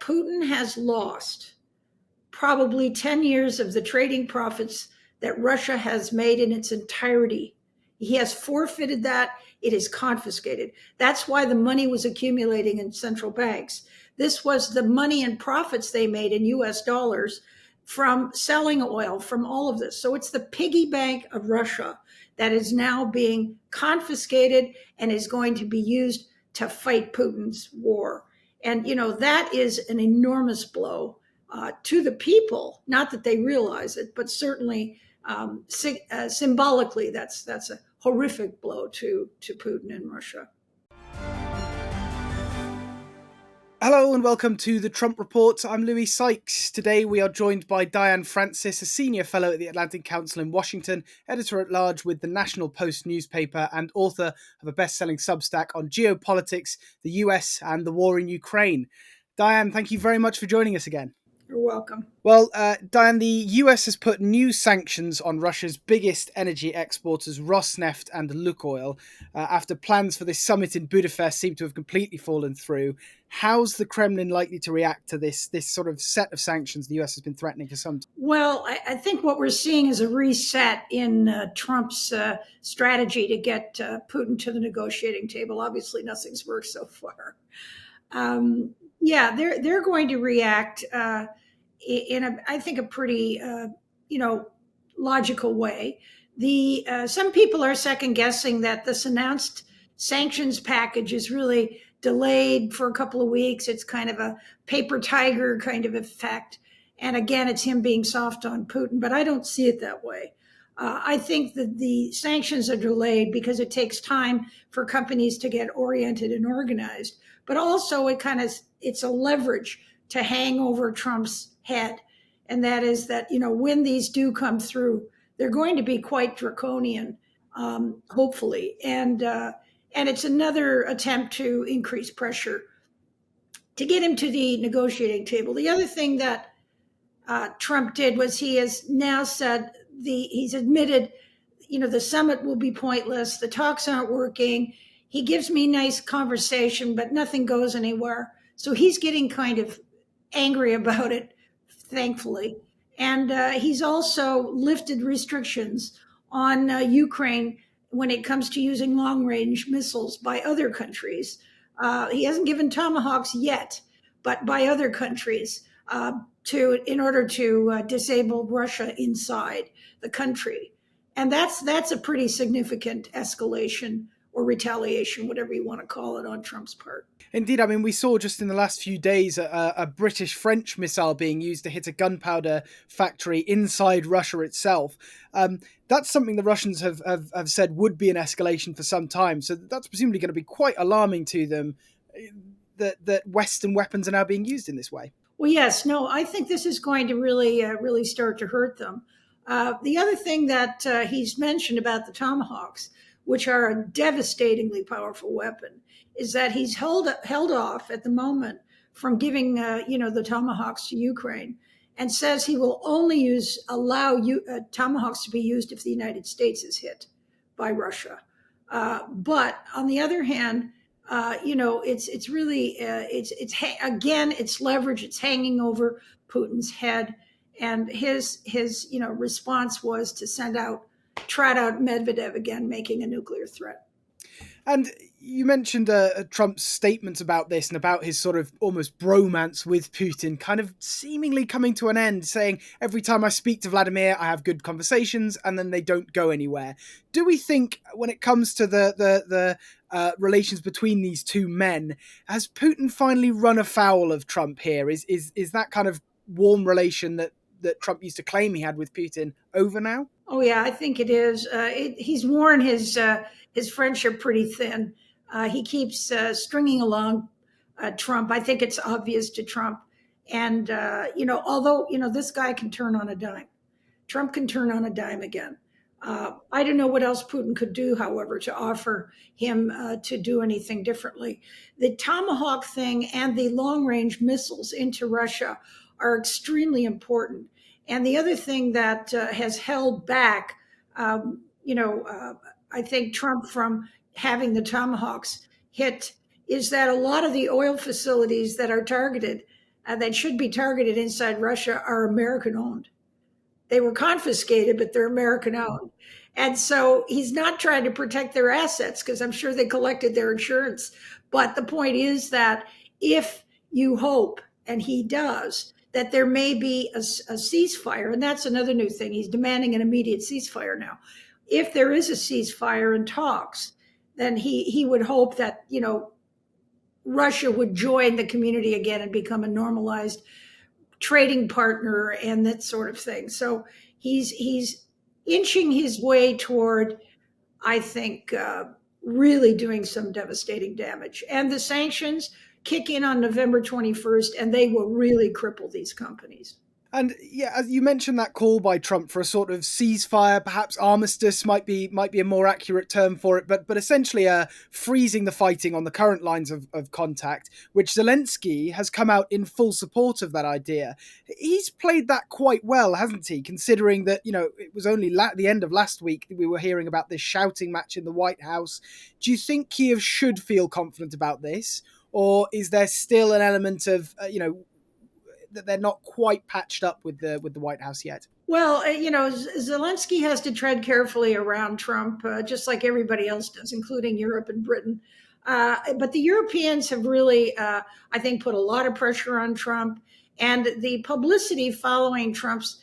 Putin has lost probably 10 years of the trading profits that Russia has made in its entirety. He has forfeited that. It is confiscated. That's why the money was accumulating in central banks. This was the money and profits they made in US dollars from selling oil, from all of this. So it's the piggy bank of Russia that is now being confiscated and is going to be used to fight Putin's war. And, that is an enormous blow to the people. Not that they realize it, but certainly symbolically, that's a horrific blow to Putin and Russia. Hello and welcome to the Trump Report. I'm Louis Sykes. Today we are joined by Diane Francis, a senior fellow at the Atlantic Council in Washington, editor-at-large with the National Post newspaper and author of a best-selling Substack on geopolitics, the US and the war in Ukraine. Diane, thank you very much for joining us again. You're welcome. Well, Diane, the US has put new sanctions on Russia's biggest energy exporters, Rosneft and Lukoil, after plans for this summit in Budapest seem to have completely fallen through. How's the Kremlin likely to react to this sort of set of sanctions the US has been threatening for some time? Well, I think what we're seeing is a reset in Trump's strategy to get Putin to the negotiating table. Obviously, nothing's worked so far. They're going to react in I think a pretty logical way. Some people are second guessing that this announced sanctions package is really delayed for a couple of weeks. It's kind of a paper tiger kind of effect, and again, it's him being soft on Putin. But I don't see it that way. I think that the sanctions are delayed because it takes time for companies to get oriented and organized. But also, it's a leverage to hang over Trump's head, and that is that when these do come through, they're going to be quite draconian, hopefully, and it's another attempt to increase pressure to get him to the negotiating table. The other thing that Trump did was he has now said he's admitted, the summit will be pointless. The talks aren't working. He gives me nice conversation, but nothing goes anywhere. So he's getting kind of angry about it, thankfully. And he's also lifted restrictions on Ukraine when it comes to using long-range missiles by other countries. He hasn't given tomahawks yet, but by other countries in order to disable Russia inside the country. And that's a pretty significant escalation or retaliation, whatever you want to call it, on Trump's part. Indeed. I mean, we saw just in the last few days a British-French missile being used to hit a gunpowder factory inside Russia itself. That's something the Russians have said would be an escalation for some time. So that's presumably going to be quite alarming to them that Western weapons are now being used in this way. Well, yes. No, I think this is going to really start to hurt them. The other thing that he's mentioned about the tomahawks, which are a devastatingly powerful weapon, is that he's held off at the moment from giving the tomahawks to Ukraine, and says he will only allow tomahawks to be used if the United States is hit by Russia. But on the other hand, it's really it's leverage. It's hanging over Putin's head, and his response was to trot out Medvedev again, making a nuclear threat. And you mentioned Trump's statements about this and about his sort of almost bromance with Putin kind of seemingly coming to an end, saying every time I speak to Vladimir, I have good conversations, and then they don't go anywhere. Do we think when it comes to the relations between these two men, has Putin finally run afoul of Trump here? Is that kind of warm relation that Trump used to claim he had with Putin over now? Oh yeah, I think it is. He's worn his friendship pretty thin. He keeps stringing along Trump. I think it's obvious to Trump. And, although, this guy can turn on a dime. Trump can turn on a dime again. I don't know what else Putin could do, however, to offer him to do anything differently. The Tomahawk thing and the long-range missiles into Russia are extremely important. And the other thing that has held back, I think Trump from having the Tomahawks hit is that a lot of the oil facilities that are targeted that should be targeted inside Russia are American owned. They were confiscated, but they're American owned. And so he's not trying to protect their assets because I'm sure they collected their insurance. But the point is that if you hope, and he does, that there may be a ceasefire, and that's another new thing. He's demanding an immediate ceasefire now. If there is a ceasefire and talks, then he would hope that, Russia would join the community again and become a normalized trading partner and that sort of thing. So he's inching his way toward, I think, really doing some devastating damage. And the sanctions kick in on November 21st, and they will really cripple these companies. And yeah, as you mentioned that call by Trump for a sort of ceasefire, perhaps armistice might be a more accurate term for it, but essentially freezing the fighting on the current lines of contact, which Zelensky has come out in full support of that idea. He's played that quite well, hasn't he? Considering that, it was only the end of last week that we were hearing about this shouting match in the White House. Do you think Kiev should feel confident about this? Or is there still an element of, that they're not quite patched up with the White House yet? Well, Zelensky has to tread carefully around Trump, just like everybody else does, including Europe and Britain. But the Europeans have really, I think, put a lot of pressure on Trump. And the publicity following Trump's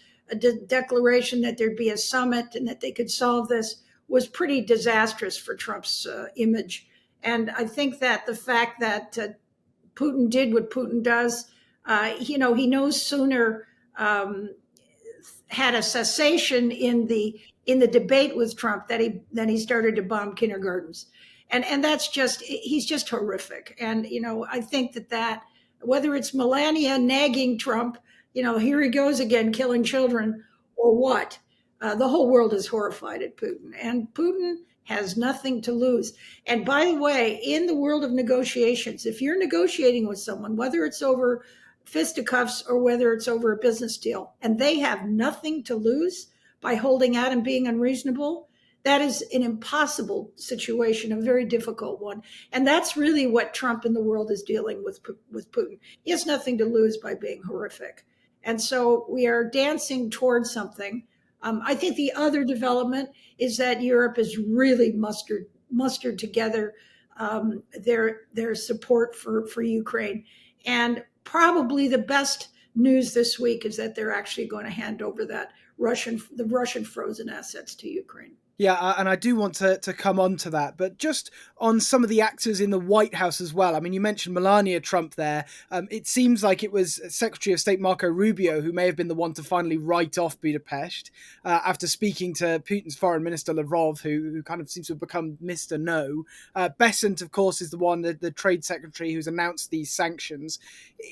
declaration that there'd be a summit and that they could solve this was pretty disastrous for Trump's image. And I think that the fact that Putin did what Putin does, he knows sooner had a cessation in the debate with Trump that he started to bomb kindergartens, and that's he's just horrific. And I think that whether it's Melania nagging Trump, here he goes again killing children, or what, the whole world is horrified at Putin, and Putin has nothing to lose. And by the way, in the world of negotiations, if you're negotiating with someone, whether it's over fisticuffs or whether it's over a business deal, and they have nothing to lose by holding out and being unreasonable, that is an impossible situation, a very difficult one. And that's really what Trump in the world is dealing with Putin. He has nothing to lose by being horrific. And so we are dancing towards something. I think the other development is that Europe has really mustered together their support for Ukraine. And probably the best news this week is that they're actually going to hand over the Russian frozen assets to Ukraine. Yeah, and I do want to come on to that, but just on some of the actors in the White House as well. I mean, you mentioned Melania Trump there. It seems like it was Secretary of State Marco Rubio who may have been the one to finally write off Budapest after speaking to Putin's Foreign Minister Lavrov, who kind of seems to have become Mr. No. Bessent, of course, is the one, the Trade Secretary, who's announced these sanctions.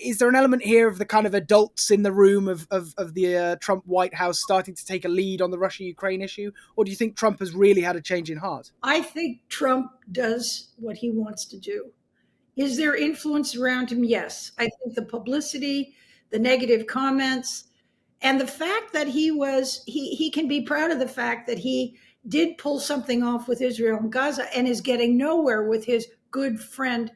Is there an element here of the kind of adults in the room of the Trump White House starting to take a lead on the Russia-Ukraine issue? Or do you think Trump has really had a change in heart? I think Trump does what he wants to do. Is there influence around him? Yes. I think the publicity, the negative comments, and the fact that he can be proud of the fact that he did pull something off with Israel and Gaza and is getting nowhere with his good friend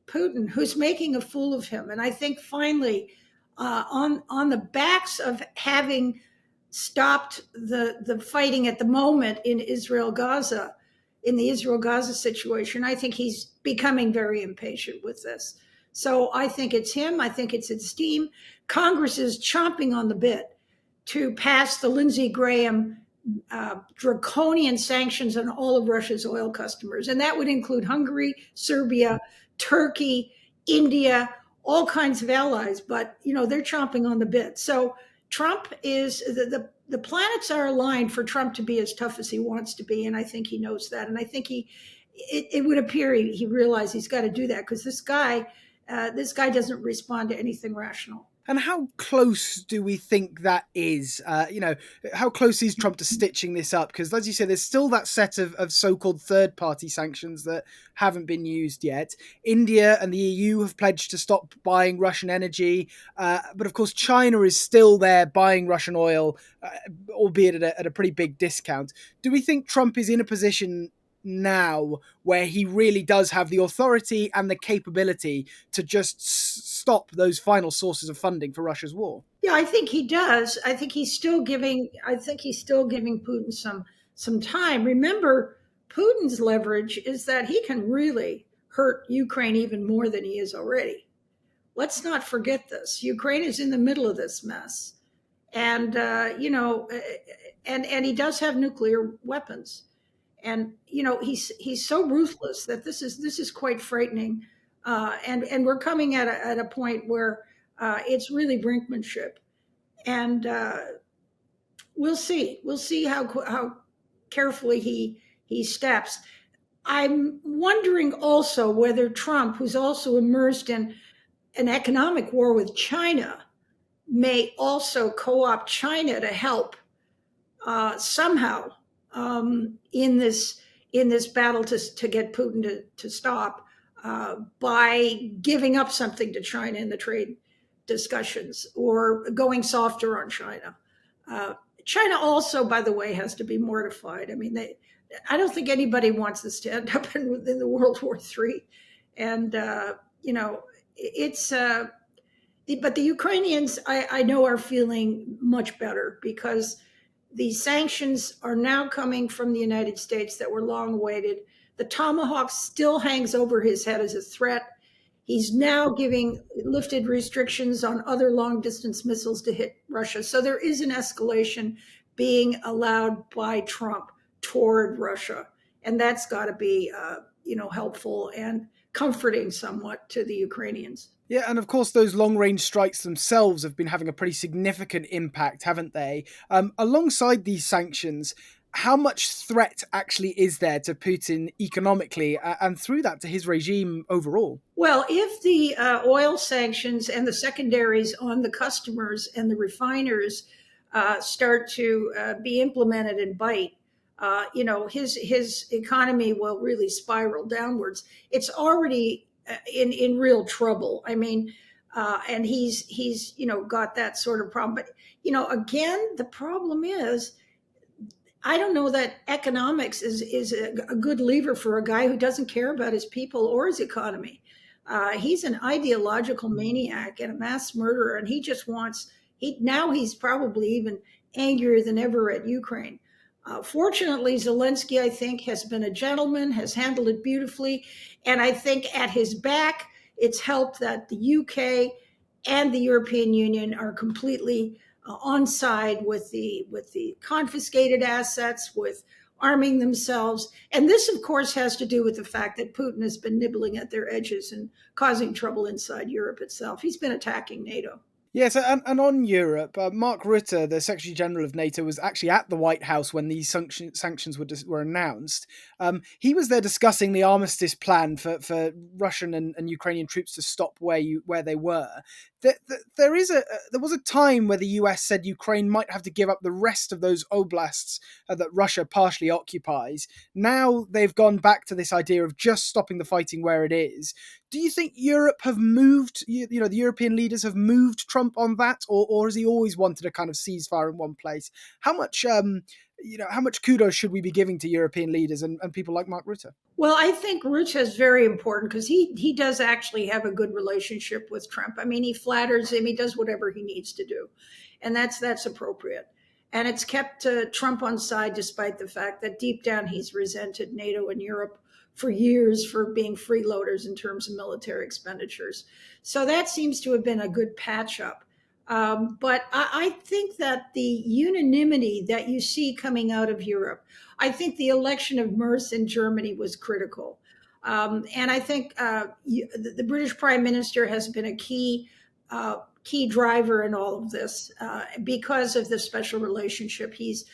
Putin, who's making a fool of him. And I think finally, on the backs of having stopped the fighting at the moment in the Israel-Gaza situation, I think he's becoming very impatient with this. So I think it's him. I think it's his team. Congress is chomping on the bit to pass the Lindsey Graham draconian sanctions on all of Russia's oil customers. And that would include Hungary, Serbia, Turkey, India, all kinds of allies. But, they're chomping on the bit. So Trump is the planets are aligned for Trump to be as tough as he wants to be, and I think he knows that. And I think it would appear he realized he's got to do that because this guy doesn't respond to anything rational. And how close do we think that is? How close is Trump to stitching this up? Because as you say, there's still that set of so-called third-party sanctions that haven't been used yet. India and the EU have pledged to stop buying Russian energy. But of course, China is still there buying Russian oil, albeit at a pretty big discount. Do we think Trump is in a position now where he really does have the authority and the capability to just stop those final sources of funding for Russia's war? Yeah, I think he does. I think he's still giving. I think he's still giving Putin some time. Remember, Putin's leverage is that he can really hurt Ukraine even more than he is already. Let's not forget this. Ukraine is in the middle of this mess, and and he does have nuclear weapons, and he's so ruthless that this is quite frightening, and we're coming at a point where it's really brinkmanship, and we'll see how carefully he steps. I'm wondering also whether Trump, who's also immersed in an economic war with China, may also co-opt China to help somehow in this battle to get Putin to stop by giving up something to China in the trade discussions or going softer on China. Uh, China also, by the way, has to be mortified. I mean, I don't think anybody wants this to end up in the World War III, and it's. But the Ukrainians, I know, are feeling much better because the sanctions are now coming from the United States that were long awaited. The Tomahawk still hangs over his head as a threat. He's now giving lifted restrictions on other long distance missiles to hit Russia. So there is an escalation being allowed by Trump toward Russia. And that's got to be, helpful and comforting somewhat to the Ukrainians. Yeah, and of course, those long range strikes themselves have been having a pretty significant impact, haven't they? Alongside these sanctions, how much threat actually is there to Putin economically and through that to his regime overall? Well, if the oil sanctions and the secondaries on the customers and the refiners start to be implemented and bite, his economy will really spiral downwards. It's already in real trouble. I mean, and he's got that sort of problem. But again, the problem is, I don't know that economics is a good lever for a guy who doesn't care about his people or his economy. He's an ideological maniac and a mass murderer, and he just wants. He's probably even angrier than ever at Ukraine. Fortunately, Zelensky, I think, has been a gentleman, has handled it beautifully, and I think at his back, it's helped that the UK and the European Union are completely on side with the confiscated assets, with arming themselves. And this, of course, has to do with the fact that Putin has been nibbling at their edges and causing trouble inside Europe itself. He's been attacking NATO. Yes, and on Europe, Mark Rutte, the Secretary General of NATO, was actually at the White House when these sanctions were announced. He was there discussing the armistice plan for Russian and Ukrainian troops to stop where they were. There was a time where the US said Ukraine might have to give up the rest of those oblasts that Russia partially occupies. Now they've gone back to this idea of just stopping the fighting where it is. Do you think Europe have moved, the European leaders have moved Trump on that, or has he always wanted a kind of ceasefire in one place? How much kudos should we be giving to European leaders and people like Mark Rutte? Well, I think Rutte is very important because he does actually have a good relationship with Trump. I mean, he flatters him, he does whatever he needs to do, and that's appropriate. And it's kept Trump on side, despite the fact that deep down he's resented NATO and Europe for years for being freeloaders in terms of military expenditures. So that seems to have been a good patch up. But I think that the unanimity that you see coming out of Europe, I think the election of Merz in Germany was critical. And I think the British Prime Minister has been a key driver in all of this because of the special relationship he's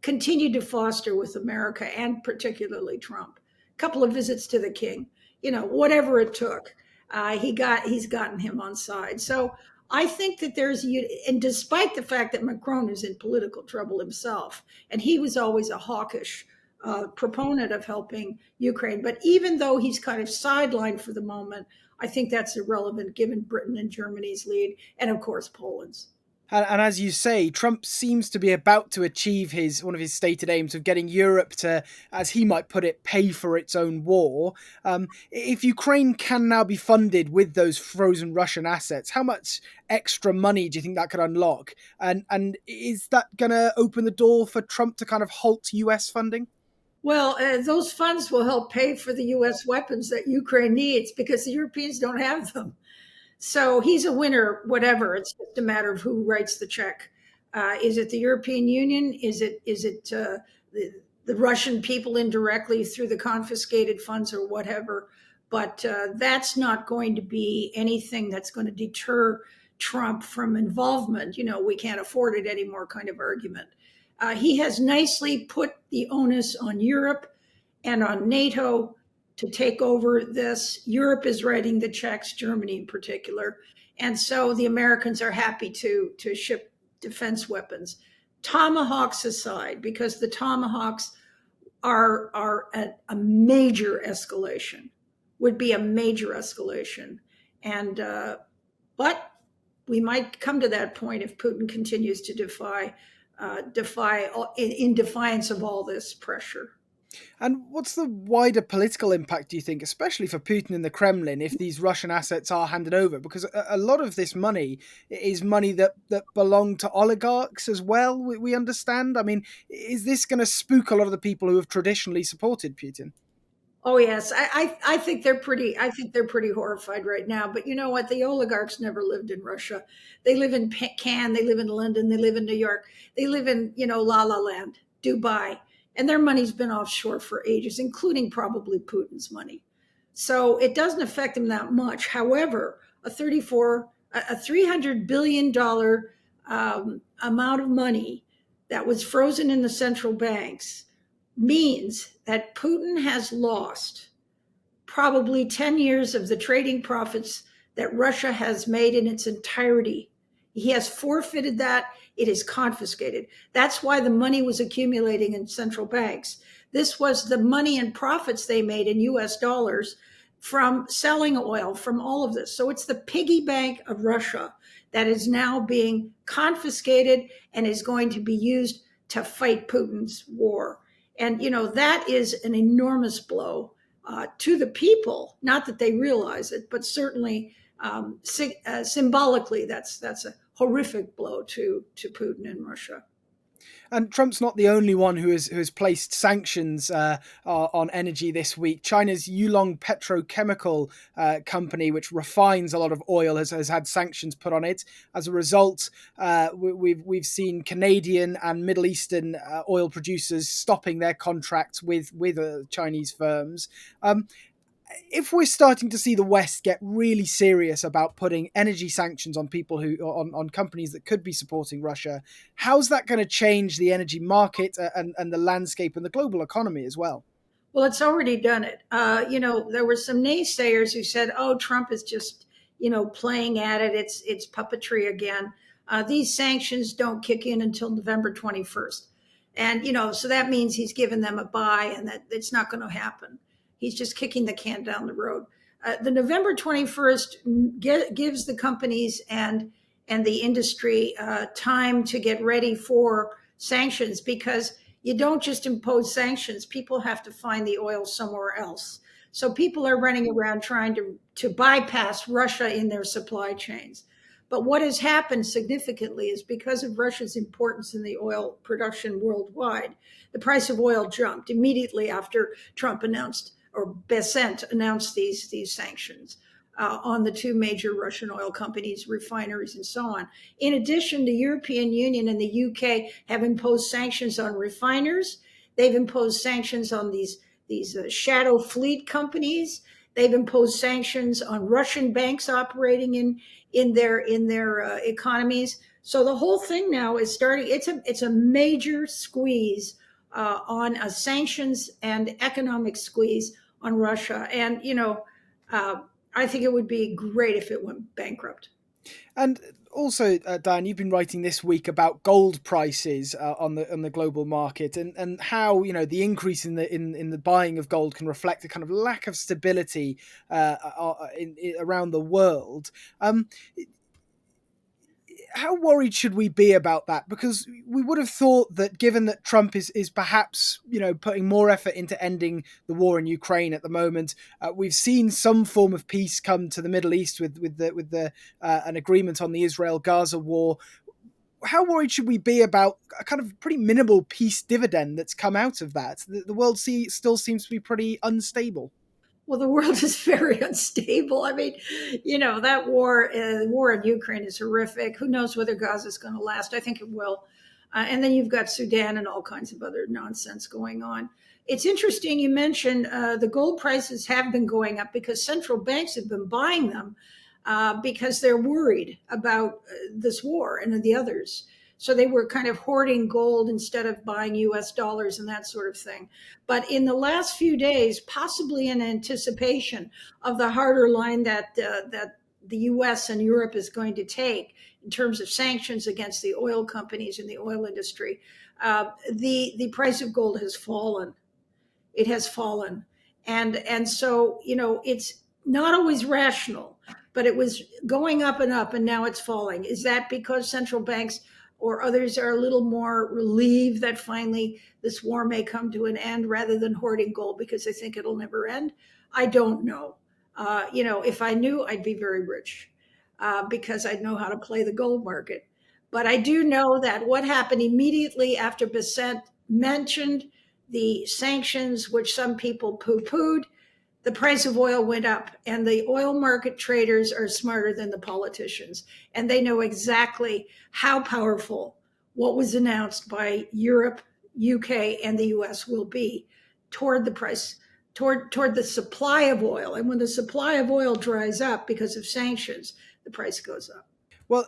continued to foster with America and particularly Trump. A couple of visits to the king, whatever it took, he's gotten him on side. So I think that and despite the fact that Macron is in political trouble himself, and he was always a hawkish proponent of helping Ukraine, but even though he's kind of sidelined for the moment, I think that's irrelevant given Britain and Germany's lead, and of course Poland's. And as you say, Trump seems to be about to achieve his one of his stated aims of getting Europe to, as he might put it, pay for its own war. If Ukraine can now be funded with those frozen Russian assets, how much extra money do you think that could unlock? And is that going to open the door for Trump to kind of halt US funding? Well, those funds will help pay for the U.S. weapons that Ukraine needs because the Europeans don't have them. So he's a winner, whatever. It's just a matter of who writes the check. Is it the European Union? Is it the Russian people indirectly through the confiscated funds or whatever? But that's not going to be anything that's going to deter Trump from involvement. You know, we can't afford it anymore kind of argument. He has nicely put the onus on Europe and on NATO to take over this. Europe is writing the checks, Germany in particular. And so the Americans are happy to ship defense weapons. Tomahawks aside, because the Tomahawks are at a major escalation, would be a major escalation. And, but we might come to that point if Putin continues to defy in defiance of all this pressure. And what's the wider political impact, do you think, especially for Putin and the Kremlin, if these Russian assets are handed over? Because a lot of this money is money that belonged to oligarchs as well, we understand. I mean, is this going to spook a lot of the people who have traditionally supported Putin? Oh yes, I think they're pretty. I think they're pretty horrified right now. But you know what? The oligarchs never lived in Russia. They live in Cannes. They live in London. They live in New York. They live in La La Land, Dubai, and their money's been offshore for ages, including probably Putin's money. So it doesn't affect them that much. However, a $300 billion amount of money that was frozen in the central banks means that Putin has lost probably 10 years of the trading profits that Russia has made in its entirety. He has forfeited that. It is confiscated. That's why the money was accumulating in central banks. This was the money and profits they made in US dollars from selling oil, from all of this. So it's the piggy bank of Russia that is now being confiscated and is going to be used to fight Putin's war. And, that is an enormous blow to the people. Not that they realize it, but certainly symbolically, that's a horrific blow to Putin and Russia. And Trump's not the only one who has placed sanctions on energy this week. China's Yulong Petrochemical company, which refines a lot of oil, has had sanctions put on it. As a result, we've seen Canadian and Middle Eastern oil producers stopping their contracts with Chinese firms. If we're starting to see the West get really serious about putting energy sanctions on people on companies that could be supporting Russia, how's that going to change the energy market and the landscape and the global economy as well? Well, it's already done it. There were some naysayers who said, "Oh, Trump is just, playing at it. It's puppetry again." These sanctions don't kick in until November 21st, and so that means he's given them a buy, and that it's not going to happen. He's just kicking the can down the road. The November 21st gives the companies and the industry time to get ready for sanctions, because you don't just impose sanctions. People have to find the oil somewhere else. So people are running around trying to bypass Russia in their supply chains. But what has happened significantly is because of Russia's importance in the oil production worldwide, the price of oil jumped immediately after Trump announced, or Besant announced, these sanctions on the two major Russian oil companies, refineries, and so on. In addition, the European Union and the UK have imposed sanctions on refiners. They've imposed sanctions on these shadow fleet companies. They've imposed sanctions on Russian banks operating in their economies. So the whole thing now is starting. It's a major squeeze on a sanctions and economic squeeze on Russia. And I think it would be great if it went bankrupt. And also, Diane, you've been writing this week about gold prices on the global market, and how the increase in the buying of gold can reflect a kind of lack of stability around the world. how worried should we be about that? Because we would have thought that, given that Trump is perhaps putting more effort into ending the war in Ukraine at the moment, we've seen some form of peace come to the Middle East with an agreement on the Israel-Gaza war. How worried should we be about a kind of pretty minimal peace dividend that's come out of that? The world still seems to be pretty unstable. Well, the world is very unstable. I mean, that war in Ukraine is horrific. Who knows whether Gaza is going to last? I think it will. And then you've got Sudan and all kinds of other nonsense going on. It's interesting you mentioned the gold prices have been going up because central banks have been buying them because they're worried about this war and the others. So they were kind of hoarding gold instead of buying US dollars and that sort of thing. But in the last few days, possibly in anticipation of the harder line that the US and Europe is going to take in terms of sanctions against the oil companies and the oil industry, the price of gold has fallen. It has fallen. And so, it's not always rational, but it was going up and up and now it's falling. Is that because central banks or others are a little more relieved that finally this war may come to an end rather than hoarding gold because they think it'll never end? I don't know. If I knew, I'd be very rich because I'd know how to play the gold market. But I do know that what happened immediately after Bissett mentioned the sanctions, which some people poo pooed, the price of oil went up, and the oil market traders are smarter than the politicians, and they know exactly how powerful what was announced by Europe, UK, and the US will be toward the price, toward the supply of oil. And when the supply of oil dries up because of sanctions, the price goes up. Well,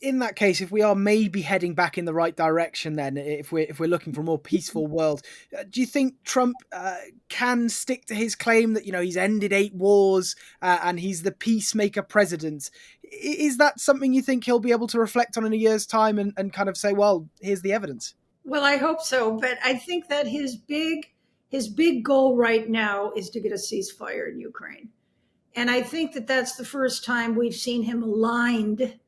in that case, if we are maybe heading back in the right direction, then if we're looking for a more peaceful world, do you think Trump can stick to his claim that he's ended 8 wars and he's the peacemaker president? Is that something you think he'll be able to reflect on in a year's time and kind of say, well, here's the evidence? Well, I hope so, but I think that his big goal right now is to get a ceasefire in Ukraine. And I think that that's the first time we've seen him aligned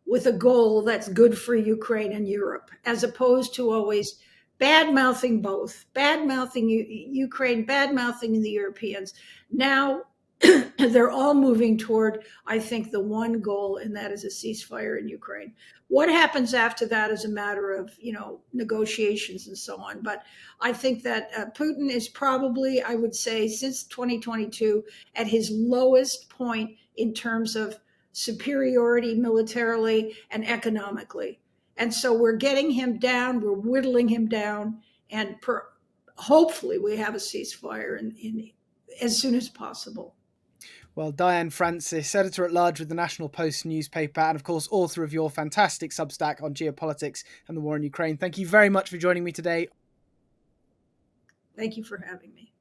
with a goal that's good for Ukraine and Europe, as opposed to always bad mouthing both, bad mouthing Ukraine, bad mouthing the Europeans. Now they're all moving toward, I think, the one goal, and that is a ceasefire in Ukraine. What happens after that is a matter of, negotiations and so on. But I think that Putin is probably, I would say, since 2022, at his lowest point in terms of superiority militarily and economically. And so we're getting him down, we're whittling him down, and hopefully we have a ceasefire in as soon as possible. Well, Diane Francis, editor-at-large with the National Post newspaper, and of course, author of your fantastic Substack on geopolitics and the war in Ukraine. Thank you very much for joining me today. Thank you for having me.